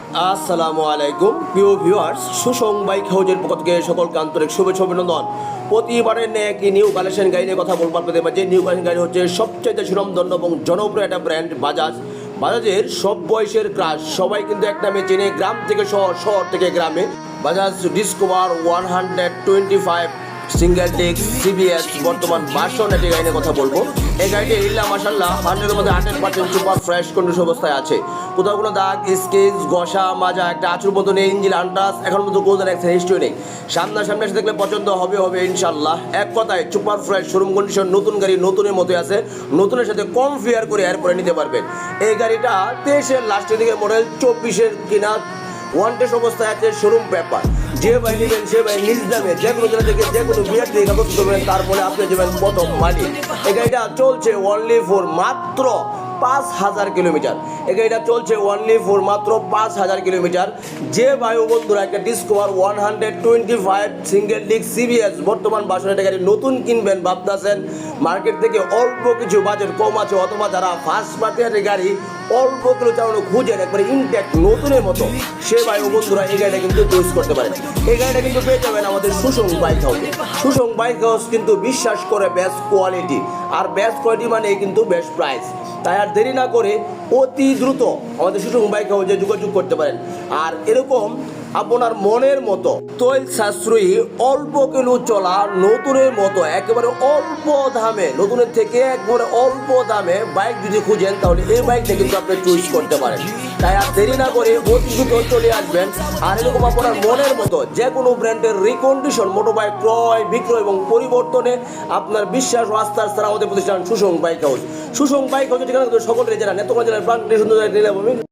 আসসালামু আলাইকুম প্রিয় ভিউয়ার্স, সুসং বাইক হাউজের পক্ষ থেকে সকলকে আন্তরিক শুভেচ্ছা অভিনন্দন। প্রতিবারের ন্যায় একটি নিউ কালেকশন গাড়ি নিয়ে কথা বলবো আপনাদের মাঝে। নিউ কালেকশন গাড়ি হচ্ছে সবচেয়ে সুনামধন্য এবং জনপ্রিয় একটা ব্র্যান্ড বাজাজ। বাজাজের সব বয়সের ক্রাশ সবাই কিন্তু এক নামে চেনে, গ্রাম থেকে শহর, শহর থেকে গ্রামে। Bajaj discover 125 single disc CBS বর্তমান ভার্সন একটি গাড়ি নিয়ে কথা বলবো। এই গাড়িটি ইল্লা মাশাআল্লাহ 100-এর মধ্যে 100% সুপার ফ্রেশ কন্ডিশন অবস্থায় আছে। কোথাও কোনো দাগ, স্কেচ, ঘষা মাজা একটা আঁচুর মতো নেই। ইঞ্জিন আনটাস, এখন মতো কোনো ধরনের হিস্ট্রি নেই। সামনে এসে দেখলে পছন্দ হবে ইনশাল্লাহ। এক কথায় সুপার ফ্রেশ শোরুম কন্ডিশন, নতুন গাড়ি নতুনের মতো আছে। নতুনের সাথে কম ফেয়ার করে এরপরে নিতে পারবেন। এই গাড়িটা 23-এর লাস্টের দিকে মডেল, 24-এর কিনা, ওয়ান টেস্ট অবস্থায় আছে, শোরুম পেপার। যে ভাই নেবেন সে ভাই নিজ দামে যে কোনো জেলা থেকে যে কোনো বিয়ার থেকে কাগজ করবেন, তারপরে আপনি যাবেন প্রথম মালিক। এই গাড়িটা চলছে অনলি ফর মাত্র 5,000 কিলোমিটার। এই গাড়িটা চলছে অনলি ফর মাত্র 5,000 কিলোমিটার। যে বায়ু বন্ধুরা একটা ডিসকভার 125 সিঙ্গেল ডিস্ক সিবিএস বর্তমান ভার্সন একটা গাড়ি নতুন কিনবেন ভাবতেছেন, মার্কেট থেকে অল্প কিছু বাজেট কম আছে, অথবা যারা ফার্স্ট পার্টি গাড়ি অল্প কিলো চালানো খুঁজেন একবারে ইনট্যাক্ট নতুনের মতো, সে বায়ু বন্ধুরা এই গাড়িটা কিন্তু চুজ করতে পারেন। এই গাড়িটা কিন্তু পেয়ে যাবেন আমাদের Susang bike house. Susang bike house কিন্তু বিশ্বাস করে বেস্ট কোয়ালিটি, আর বেস্ট কোয়ালিটি মানে কিন্তু বেস্ট প্রাইস। তাই আর দেরি না করে অতি দ্রুত আমাদের সুসং বাইক হাউসে যোগাযোগ করতে পারেন। আর এরকম আপনার মনের মতো তৈল সাশ্রয়ী অল্প কিলো চলা নতুনের মতো একেবারে অল্প দামে, নতুনের থেকে একবারে অল্প দামে বাইক যদি খুঁজেন তাহলে এই বাইকটা কিন্তু আপনি চুজ করতে পারেন। তাই আর দেরি না করে অতি দ্রুত চলে আসবেন। আর এরকম আপনার মনের মতো যে কোনো ব্র্যান্ডের রিকন্ডিশন মোটর বাইক ক্রয় বিক্রয় এবং পরিবর্তনে আপনার বিশ্বাস ও আস্থার ছাড়া আমাদের প্রতিষ্ঠান Susang bike house. Susang bike হাউসের ঠিকানা সকলের যারা নেত্রকোনা জেলার প্রাণ সুন্দর